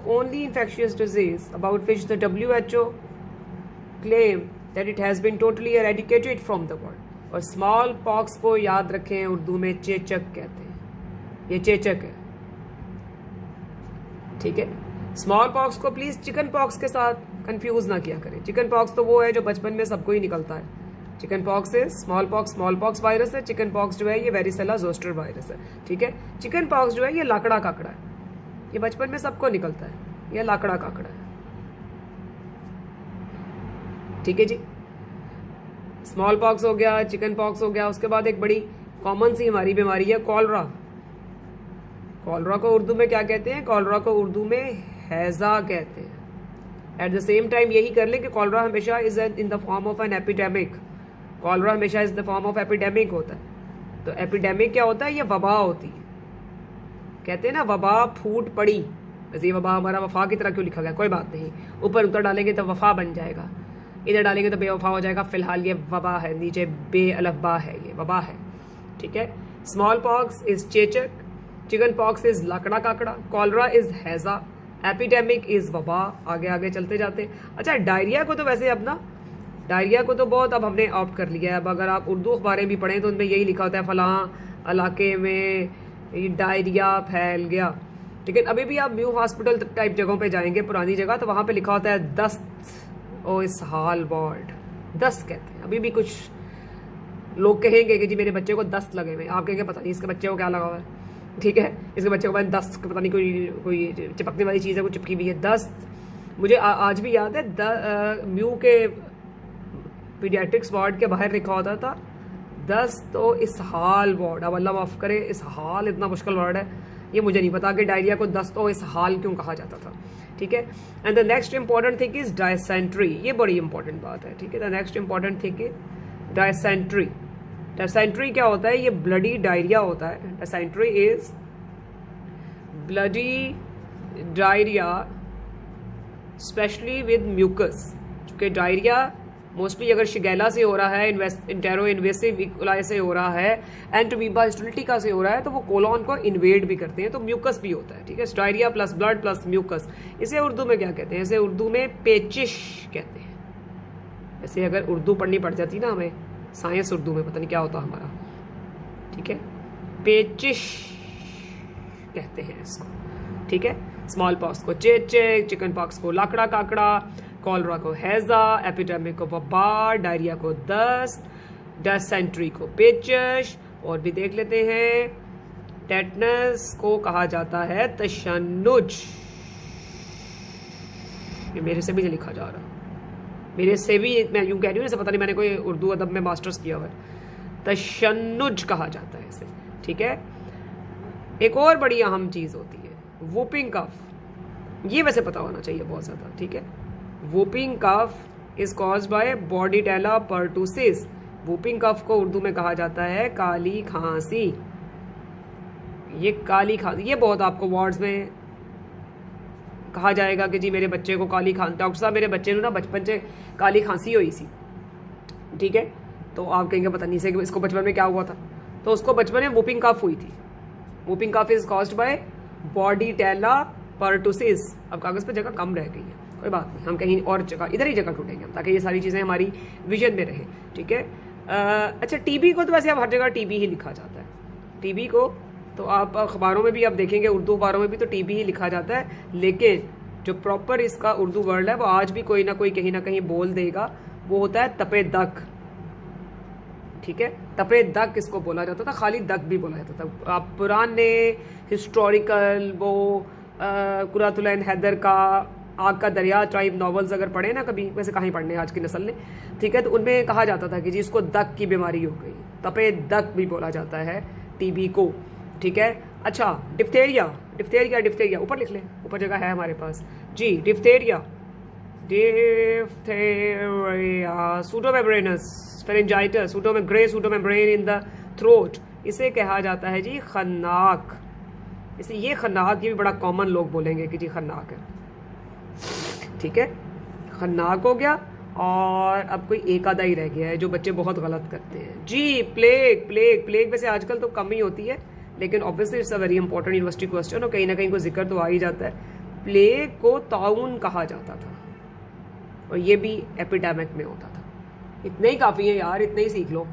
only infectious disease about which the WHO claim that it has been totally eradicated from the world. और small pox को याद रखें, उर्दू में चेचक कहते हैं, ये चेचक है, ठीक है। स्मॉल पॉक्स को प्लीज चिकन पॉक्स के साथ कंफ्यूज ना किया करें। चिकन पॉक्स तो वो है जो बचपन में सबको ही निकलता है। चिकन पॉक्स है स्मॉल पॉक्स वायरस है। चिकन पॉक्स जो है ये वेरिसेला जोस्टर वायरस है, ठीक है। चिकन पॉक्स जो है ये लाकड़ा काकड़ा है, ये बचपन में सबको निकलता है, ये लाकड़ा काकड़ा है, ठीक है जी। स्मॉल पॉक्स हो गया, चिकन पॉक्स हो गया। उसके बाद एक बड़ी कॉमन सी हमारी बीमारी है कॉलरा। कॉलरा को उर्दू में क्या कहते हैं? कॉलरा को उर्दू में हैजा कहते हैं। एट द सेम टाइम यही कर लें कि कॉलरा हमेशा is in the form of an epidemic. Cholera हमेशा is the form of epidemic होता है। तो एपिडेमिक क्या होता है? ये वबा होती है। कहते हैं ना वबा फूट पड़ी, वैसे ये वबा हमारा वफा की तरह क्यों लिखा गया, कोई बात नहीं, ऊपर उतर डालेंगे तो वफा बन जाएगा, इधर डालेंगे तो बेवफा हो जाएगा। फिलहाल ये वबा है, नीचे बे अलफबा है, ये वबा है, ठीक है। स्मॉल पॉक्स इज चेचक, चिकन पॉक्स इज लाकड़ा काकड़ा, कॉलरा इज हैजा, एपिडेमिक इज वबा। आगे आगे चलते जाते। अच्छा, डायरिया को तो वैसे अब ना, डायरिया को तो बहुत अब हमने ऑप्ट कर लिया है। अब अगर आप उर्दू अखबारें भी पढ़ें तो उनमें यही लिखा होता है फलां इलाके में डायरिया फैल गया। लेकिन अभी भी आप न्यू हॉस्पिटल टाइप जगहों पे जाएंगे, पुरानी जगह, तो वहाँ पे लिखा होता है दस्त ओ इसहाल वार्ड, दस्त कहते हैं। अभी भी कुछ लोग कहेंगे कि जी मेरे बच्चे को दस्त लगे हुए, आप कहेंगे पता नहीं इसके बच्चे को क्या लगा हुआ है, ठीक है, इसके बच्चे को दस्त, पता नहीं कोई चिपकने वाली चीज़ है, कोई चिपकी हुई है, दस्त। मुझे आज भी याद है म्यू के पीडियाट्रिक्स वार्ड के बाहर लिखा होता था दस्त तो इसहाल वार्ड। अब अल्लाह माफ़ करे, इसहाल इतना मुश्किल वर्ड है, ये मुझे नहीं पता कि डायरिया को दस्त तो इसहाल क्यों कहा जाता था, ठीक है। And the next important thing is dysentery, ये बड़ी इंपॉर्टेंट बात है, ठीक है। The next important thing is dysentery. Dysentery क्या होता है? ये ब्लडी डायरिया होता है। Dysentery is bloody diarrhoea specially with mucus. चूँकि डायरिया मोस्टली अगर शिगेला से हो रहा है, इंटेरो इन्वेसिव इकोलाई से हो रहा है, एंटोमीबा हिस्टोलिटिका से हो रहा है, तो वो कोलोन को इन्वेड भी करते हैं, तो म्यूकस भी होता है, ठीक है। Diarrhoea plus blood plus mucus, इसे उर्दू में क्या कहते हैं? इसे उर्दू में पेचिश कहते हैं। ऐसे अगर उर्दू पढ़नी पड़ जाती ना हमें, साइंस उर्दू में पता नहीं क्या होता हमारा, ठीक है, पेचिश कहते हैं इसको, ठीक है। स्मॉल पॉक्स को चेचे, चिकन पॉक्स को लाकड़ा काकड़ा, कॉलरा को हैजा, एपिडेमिक को वबा, डायरिया को दस्त, डायसेंट्री को पेचिश, और भी देख लेते हैं। टेटनस को कहा जाता है तशन्नुज। ये मेरे से भी नहीं लिखा जा रहा, मेरे से भी, मैं यूं कह रही हूँ जैसे पता नहीं मैंने कोई उर्दू अदब में मास्टर्स किया हुआ है। तशन्नुज कहा जाता है इसे, ठीक है। एक और बड़ी अहम चीज़ होती है वूपिंग कफ, ये वैसे पता होना चाहिए बहुत ज़्यादा, ठीक है। Whooping cough is caused by Bordetella pertussis. Whooping cough को उर्दू में कहा जाता है काली खांसी। ये काली खांसी, ये बहुत आपको वार्ड्स में कहा जाएगा कि जी मेरे बच्चे को काली खांसी, डॉक्टर साहब मेरे बच्चे ने ना बचपन से काली खांसी हुई सी, ठीक है। तो आप कहेंगे पता नहीं से इसको बचपन में क्या हुआ था, तो उसको बचपन में वूपिंग कफ हुई थी। Whooping cough is caused by Bordetella pertussis. अब कागज पर जगह कम रह गई है, कोई बात नहीं, हम कहीं और जगह, इधर ही जगह ढूंढेंगे हम, ताकि ये सारी चीज़ें हमारी विजन में रहे, ठीक है। अच्छा, टीबी को तो वैसे अब हर जगह टीबी ही लिखा जाता है। टीबी को तो आप अखबारों में भी आप देखेंगे, उर्दू अखबारों में भी तो टीबी ही लिखा जाता है, लेकिन जो प्रॉपर इसका उर्दू वर्ड है वो आज भी कोई ना कोई कहीं ना कहीं बोल देगा, वो होता है तपे दक, ठीक है। तपे दक इसको बोला जाता था, खाली दक भी बोला जाता था। आप पुराने हिस्टोरिकल वो कुरातुलैन हैदर का आग का दरिया ट्राइब नॉवेल्स अगर पढ़े ना कभी, वैसे कहीं पढ़ने आज की नस्ल ने, ठीक है, तो उनमें कहा जाता था कि जी इसको दक की बीमारी हो गई, तपे दक भी बोला जाता है टीबी को, ठीक है। अच्छा, डिप्थेरिया, डिप्थेरिया, डिप्थेरिया ऊपर लिख लें, ऊपर जगह है हमारे पास जी। Diphtheria, diphtheria, pseudomembranous pharyngitis, pseudomembrane in the throat, इसे कहा जाता है जी खन्नाक। इसे ये खन्नाक, ये भी बड़ा कॉमन लोग बोलेंगे कि जी खन्नाक है, ठीक है, खन्नाक हो गया। और अब कोई एक आधा ही रह गया है जो बच्चे बहुत गलत करते हैं जी, प्लेग। प्लेग, प्लेग वैसे आजकल तो कम ही होती है, लेकिन obviously it's a very important university question, और कहीं ना कहीं कोई जिक्र तो आ ही जाता है। प्लेग को ताउन कहा जाता था और ये भी एपिडेमिक में होता था। इतने ही काफ़ी है यार, इतने ही सीख लो।